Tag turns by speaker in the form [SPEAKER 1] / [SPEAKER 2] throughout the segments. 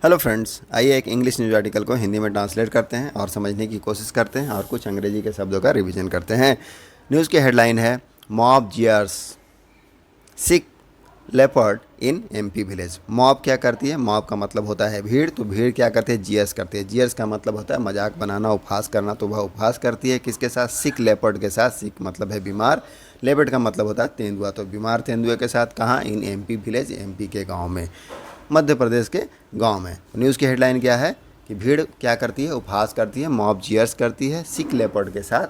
[SPEAKER 1] Hello friends, आइए एक English news article को हिंदी में ट्रांसलेट करते हैं और समझने की कोशिश करते हैं और कुछ अंग्रेजी के शब्दों का रिवीजन करते हैं। न्यूज़ की हेडलाइन है mob jeers sick leopard in MP village. Mob क्या करती है? मॉब का मतलब होता है भीड़, तो भीड़ क्या करती है? जियर्स करती है। जियर्स का मतलब होता है मजाक बनाना, उपहास करना, तो वह उपहास करती है किसके साथ? सिक लेपर्ड के साथ। सिक मतलब है बीमार, लेपर्ड का मतलब होता है तेंदुआ, तो बीमार तेंदुए के साथ। कहाँ? इन एमपी विलेज, एमपी के गाँव में, मध्य प्रदेश के गांव में। न्यूज़ की हेडलाइन क्या है कि भीड़ क्या करती है? उपहास करती है, मॉब जियर्स करती है सिक लेपर्ड के साथ,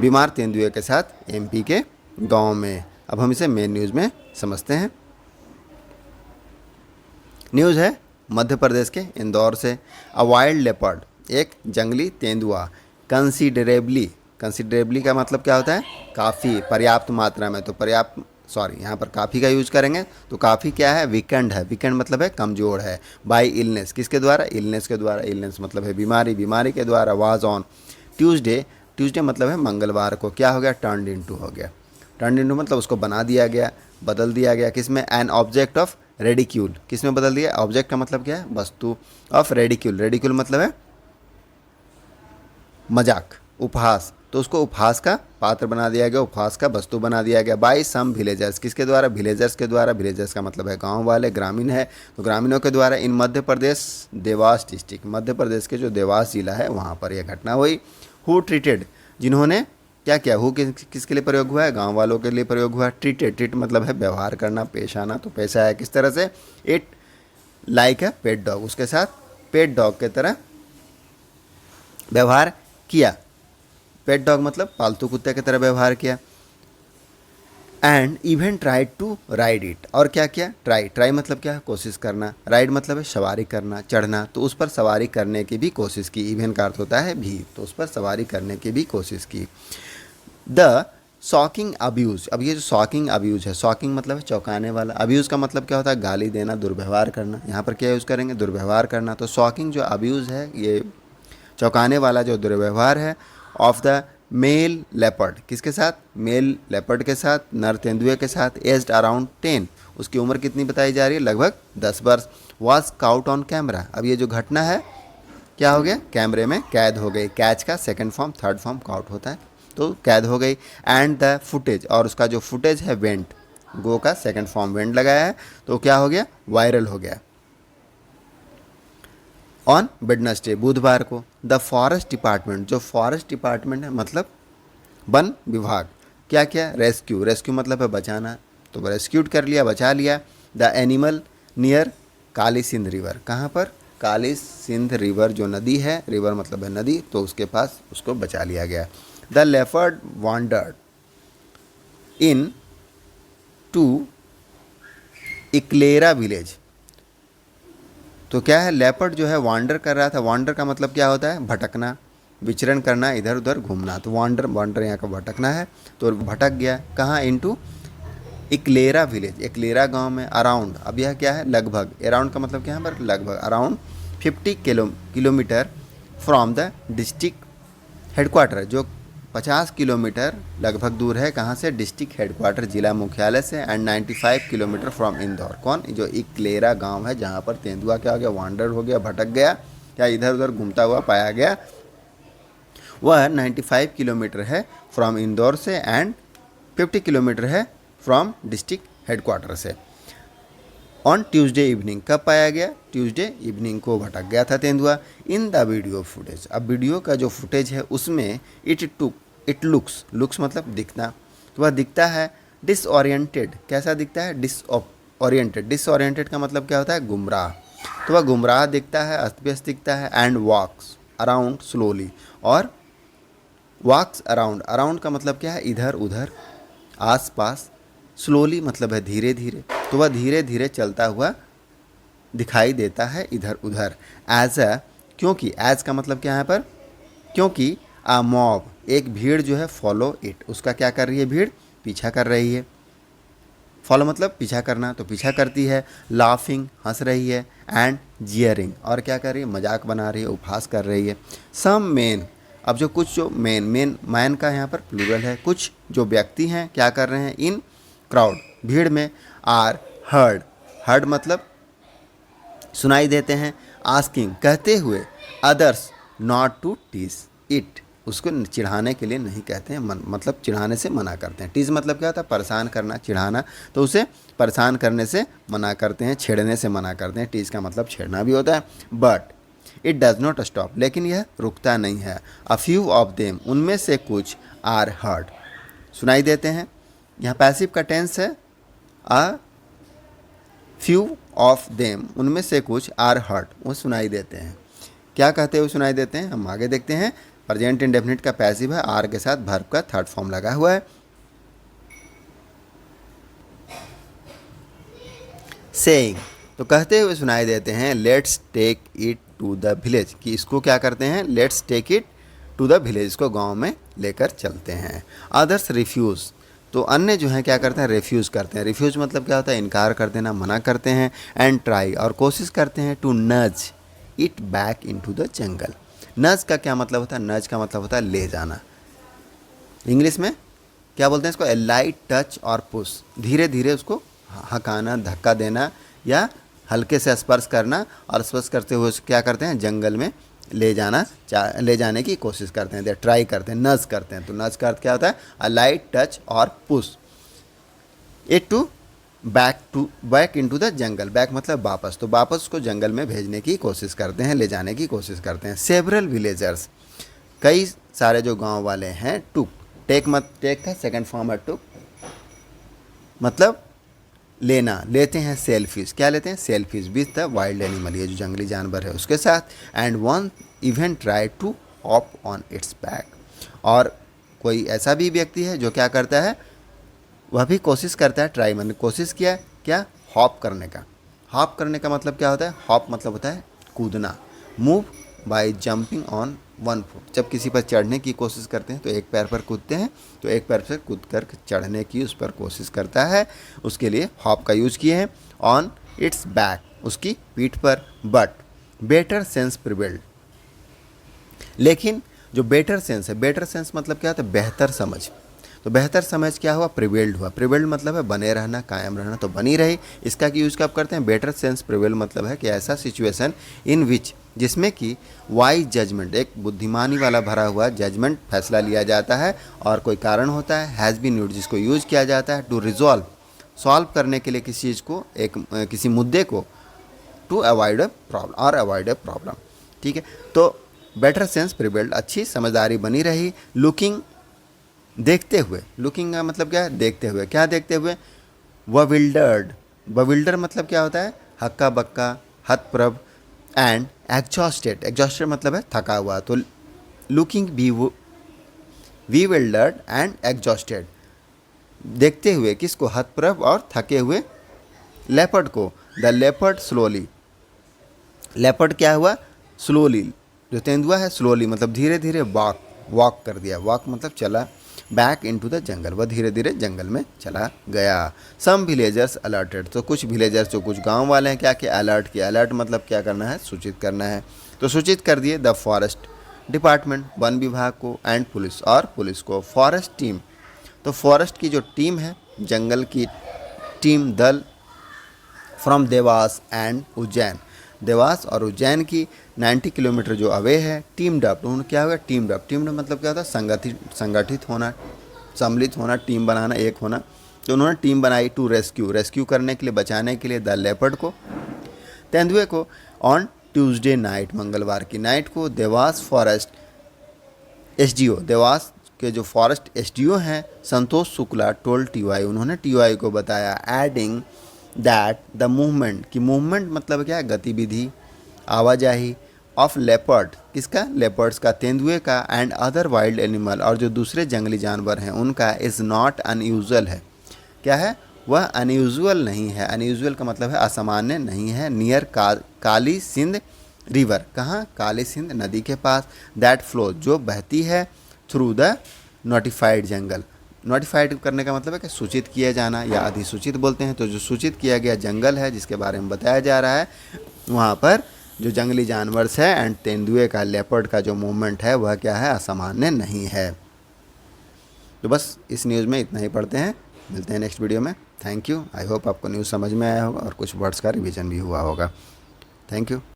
[SPEAKER 1] बीमार तेंदुए के साथ एमपी के गांव में। अब हम इसे मेन न्यूज़ में समझते हैं। न्यूज़ है मध्य प्रदेश के इंदौर से। अ वाइल्ड लेपर्ड, एक जंगली तेंदुआ, कंसिडरेबली, कंसिडरेबली का मतलब क्या होता है? काफ़ी, पर्याप्त मात्रा में, तो पर्याप्त, सॉरी यहाँ पर काफ़ी का यूज करेंगे, तो काफ़ी क्या है? वीकेंड है। वीकेंड मतलब है कमज़ोर है। बाई इलनेस, किसके द्वारा? इलनेस के द्वारा। इलनेस मतलब है बीमारी, बीमारी के द्वारा। वाज ऑन ट्यूसडे, ट्यूसडे मतलब है मंगलवार को, क्या हो गया? टर्नड इनटू हो गया। टर्न इनटू मतलब उसको बना दिया गया, बदल दिया गया। किसमें? एन ऑब्जेक्ट ऑफ रेडिक्यूल, किसमें बदल दिया? ऑब्जेक्ट का मतलब क्या है? वस्तु ऑफ रेडिक्यूल, रेडिक्यूल मतलब है मजाक, उपहास, तो उसको उपहास का पात्र बना दिया गया, उपहास का वस्तु बना दिया गया। बाई सम विलेजर्स, किसके द्वारा? विलेजर्स के द्वारा। विलेजर्स का मतलब है गांव वाले, ग्रामीण है, तो ग्रामीणों के द्वारा। इन मध्य प्रदेश देवास डिस्ट्रिक्ट, मध्य प्रदेश के जो देवास जिला है वहाँ पर यह घटना हुई। हु ट्रीटेड, जिन्होंने क्या किया? हु किसके लिए प्रयोग हुआ है? गांव वालों के लिए प्रयोग हुआ है। ट्रीटेड, ट्रीट मतलब है व्यवहार करना, पेश आना, तो पेश आया किस तरह से? इट लाइक है पेट डॉग, उसके साथ पेट डॉग के तरह व्यवहार किया। पेट डॉग मतलब पालतू कुत्ते की तरह व्यवहार किया। And even tried to ride it, और क्या किया? ट्राई, ट्राई मतलब क्या है? कोशिश करना। राइड मतलब है सवारी करना, चढ़ना, तो उस पर सवारी करने की भी कोशिश की। इवन का अर्थ होता है भी, तो उस पर सवारी करने की भी कोशिश की। द शॉकिंग अब्यूज़, अब ये जो शॉकिंग अब्यूज़ है, शॉकिंग मतलब है चौंकाने वाला, अब्यूज़ का मतलब क्या होता है? गाली देना, दुर्व्यवहार करना। यहाँ पर क्या यूज़ करेंगे? दुर्व्यवहार करना। तो शॉकिंग जो अब्यूज़ है, ये चौंकाने वाला जो दुर्व्यवहार है, ऑफ द मेल लेपर्ड, किसके साथ? मेल लेपर्ड के साथ, नर तेंदुए के साथ। एज्ड अराउंड 10, उसकी उम्र कितनी बताई जा रही है? लगभग 10 वर्ष। वॉज काउट ऑन कैमरा, अब ये जो घटना है क्या हो गया? कैमरे में कैद हो गई। कैच का second form, third form cout होता है, तो कैद हो गई। एंड द फुटेज, और उसका जो फुटेज है वेंट, गो का सेकंड फॉर्म वेंट लगाया है, तो क्या हो गया? वायरल हो गया। ऑन वेडनेसडे, बुधवार को। द फॉरेस्ट डिपार्टमेंट, जो फॉरेस्ट डिपार्टमेंट है मतलब वन विभाग, क्या क्या? रेस्क्यू, रेस्क्यू मतलब है बचाना, तो रेस्क्यूड कर लिया, बचा लिया। The animal near Kali Sindh river, कहाँ पर? काली सिंध रिवर जो नदी है, रिवर मतलब है नदी, तो उसके पास उसको बचा लिया गया। The leopard wandered into Iklera village, तो क्या है? लेपर्ड जो है वांडर कर रहा था। वांडर का मतलब क्या होता है? भटकना, विचरण करना, इधर उधर घूमना, तो वांडर, वांडर यहाँ का भटकना है, तो भटक गया। कहाँ? इनटू इक्लेरा विलेज, इक्लेरा गांव में। अराउंड, अब यह क्या है? लगभग, अराउंड का मतलब क्या है? पर लगभग। Around 50 kilometre from the district headquarter, जो 50 किलोमीटर लगभग दूर है, कहाँ से? डिस्ट्रिक्ट हेडक्वार्टर, जिला मुख्यालय से। And 95 kilometre from Indore. कौन? जो इक्लेरा गांव है, जहाँ पर तेंदुआ क्या हो गया? वांडर हो गया, भटक गया, क्या इधर उधर घूमता हुआ पाया गया। वह 95 किलोमीटर है फ्रॉम इंदौर से, एंड 50 किलोमीटर है फ्रॉम डिस्ट्रिक्ट हेडक्वार्टर से। ऑन ट्यूसडे इवनिंग, कब पाया गया? ट्यूसडे इवनिंग को भटक गया था तेंदुआ। इन द वीडियो फुटेज, अब वीडियो का जो फुटेज है उसमें इट लुक्स, लुक्स मतलब दिखना, तो वह दिखता है डिसओरिएंटेड, कैसा दिखता है? डिसओरिएंटेड, डिसओरिएंटेड का मतलब क्या होता है? गुमराह, तो वह गुमराह दिखता है, अस्त व्यस्त दिखता है। एंड वॉक्स अराउंड स्लोली, और वॉक्स अराउंड, अराउंड का मतलब क्या है? इधर उधर, आस पास। स्लोली मतलब है धीरे धीरे, तो वह धीरे धीरे चलता हुआ दिखाई देता है इधर उधर। एज अ, क्योंकि, एज का मतलब क्या है यहाँ पर? क्योंकि आ मॉब, एक भीड़ जो है, फॉलो इट, उसका क्या कर रही है? भीड़ पीछा कर रही है। फॉलो मतलब पीछा करना, तो पीछा करती है। लाफिंग, हंस रही है। एंड जियरिंग, और क्या कर रही है? मजाक बना रही है, उपहास कर रही है। सम मेन, अब जो कुछ जो मैन का यहाँ पर प्लूरल है, कुछ जो व्यक्ति हैं क्या कर रहे हैं? इन क्राउड, भीड़ में। आर हर्ड, हर्ड मतलब सुनाई देते हैं, आस्किंग कहते हुए, others not to tease it, उसको चिढ़ाने के लिए नहीं कहते हैं, मतलब चिढ़ाने से मना करते हैं। टीज मतलब क्या होता है, परेशान करना, चिढ़ाना, तो उसे परेशान करने से मना करते हैं, छेड़ने से मना करते हैं। टीज का मतलब छेड़ना भी होता है। But it does not stop, लेकिन यह रुकता नहीं है। अ फ्यू ऑफ देम, उनमें से कुछ, आर हर्ड, सुनाई देते हैं। यहाँ पैसिव का टेंस है अ फ्यू ऑफ देम, उनमें से कुछ, आर हर्ड, वो सुनाई देते हैं। क्या कहते हुए सुनाई देते हैं, हम आगे देखते हैं। प्रेजेंट इंडेफिनिट का पैसिव है, आर के साथ वर्ब का थर्ड फॉर्म लगा हुआ है। सेइंग, तो कहते हुए सुनाई देते हैं, let's take it to the village, कि इसको क्या करते हैं, let's take it to the village, इसको गांव में लेकर चलते हैं। अदर्स रिफ्यूज़, तो अन्य जो हैं क्या करते हैं, रिफ्यूज़ करते हैं। रिफ्यूज़ मतलब क्या होता है, इनकार कर देना, मना करते हैं। एंड ट्राई, और कोशिश करते हैं, टू नज इट बैक इनटू द जंगल। नज का क्या मतलब होता है, नज का मतलब होता है ले जाना। इंग्लिश में क्या बोलते हैं इसको, ए लाइट टच और पुश, धीरे धीरे उसको हकाना, धक्का देना, या हल्के से स्पर्श करना, और स्पर्श करते हुए उसको क्या करते हैं, जंगल में ले जाने की कोशिश करते हैं, ट्राई करते हैं, नज करते हैं। तो नज का अर्थ क्या होता है, अ लाइट टच और push it to back into the jungle. Back मतलब वापस, तो वापस उसको जंगल में भेजने की कोशिश करते हैं, ले जाने की कोशिश करते हैं। सेवरल विलेजर्स, कई सारे जो गांव वाले हैं, टुक, टेक का सेकंड फॉर्म है टुक, मतलब लेना, लेते हैं सेल्फीज, क्या लेते हैं, selfies with the wild animal, ये जो जंगली जानवर है उसके साथ। And one even try to hop on its back, और कोई ऐसा भी व्यक्ति है जो क्या करता है, वह भी कोशिश करता है, ट्राई मैंने कोशिश किया क्या, हॉप करने का। हॉप करने का मतलब क्या होता है, हॉप मतलब होता है कूदना। Move by jumping on one foot, जब किसी पर चढ़ने की कोशिश करते हैं तो एक पैर पर कूदते हैं, तो एक पैर से कूद कर चढ़ने की उस पर कोशिश करता है, उसके लिए हॉप का यूज किए हैं। ऑन इट्स बैक, उसकी पीठ पर। बट बेटर सेंस प्रिवेल्ड, लेकिन जो बेटर सेंस है, बेटर सेंस मतलब क्या होता है, बेहतर समझ, तो बेहतर समझ क्या हुआ, प्रिवेल्ड हुआ। प्रिवेल्ड मतलब है बने रहना, कायम रहना, तो बनी रही। इसका यूज़ कब करते हैं, बेटर सेंस प्रिवेल मतलब है कि ऐसा सिचुएशन इन विच, जिसमें कि वाइज जजमेंट, एक बुद्धिमानी वाला भरा हुआ जजमेंट, फैसला लिया जाता है, और कोई कारण होता है, हैज़ बीन यूज्ड, जिसको यूज़ किया जाता है टू रिजॉल्व, सॉल्व करने के लिए किसी चीज़ को, किसी मुद्दे को, टू अवॉइड अ प्रॉब्लम और अवॉइड अ प्रॉब्लम। ठीक है, तो बेटर सेंस प्रिवेल्ड, अच्छी समझदारी बनी रही। लुकिंग, देखते हुए, लुकिंग का मतलब क्या है, देखते हुए, क्या देखते हुए, वविल्डर्ड, वविल्डर मतलब क्या होता है, हक्का बक्का, हतप्रभ। एंड एग्जॉस्टेड, एग्जॉस्टेड मतलब है थका हुआ, तो लुकिंग विल्डर्ड एंड एग्जॉस्टेड, देखते हुए किसको, हतप्रभ और थके हुए लेपर्ड को। द लेपर्ड स्लोली, लेपर्ड क्या हुआ, स्लोली, जो तेंदुआ है स्लोली मतलब धीरे धीरे वॉक कर दिया, वॉक मतलब चला, बैक इनटू द जंगल, वह धीरे धीरे जंगल में चला गया। सम विलेजर्स अलर्टेड, तो कुछ विलेजर्स जो कुछ गांव वाले हैं क्या किया, अलर्ट किया। अलर्ट मतलब क्या करना है, सूचित करना है, तो सूचित कर दिए द फॉरेस्ट डिपार्टमेंट, वन विभाग को, एंड पुलिस, और पुलिस को। फॉरेस्ट टीम, तो फॉरेस्ट की जो टीम है, जंगल की टीम, दल, फ्रॉम देवास एंड उज्जैन, देवास और उज्जैन की 90 किलोमीटर जो अवे है। टीम डप, उन्होंने क्या हुआ, टीम डप, टीम डप मतलब क्या होता है, संगठित होना, सम्मिलित होना, टीम बनाना, एक होना। तो उन्होंने टीम बनाई टू रेस्क्यू, रेस्क्यू करने के लिए, बचाने के लिए, द लेपर्ड को, तेंदुए को। ऑन ट्यूसडे नाइट, मंगलवार की नाइट को, देवास फॉरेस्ट एसडीओ, देवास के जो फॉरेस्ट एसडीओ हैं संतोष शुक्ला, टोल्ड टीवाई, उन्होंने टीवाई को बताया, एडिंग दैट द मूवमेंट, की मूवमेंट मतलब क्या है, गतिविधि, आवाजाही, ऑफ लेपर्ड, किसका, लेपर्ड्स का, तेंदुए का, एंड अदर वाइल्ड एनिमल, और जो दूसरे जंगली जानवर हैं उनका, इज़ नॉट अनयूजुअल है, क्या है, वह अनयूजुअल नहीं है। अनयूजुअल का मतलब है असामान्य नहीं है। नियर काली सिंध रिवर, कहाँ, काली सिंध नदी के पास। दैट फ्लो, जो बहती है, through the notified jungle, notified करने का मतलब है कि सूचित किया जाना, या अधिसूचित बोलते हैं। तो जो सूचित किया गया जंगल है जिसके बारे में बताया जा रहा है, वहाँ पर जो जंगली जानवर है एंड तेंदुए का, लेपर्ड का जो मूवमेंट है वह क्या है, असामान्य नहीं है। तो बस इस न्यूज़ में इतना ही पढ़ते हैं, मिलते हैं नेक्स्ट वीडियो में। थैंक यू, आई होप आपको न्यूज़ समझ में आया होगा और कुछ वर्ड्स का रिवीजन भी हुआ होगा। Thank you.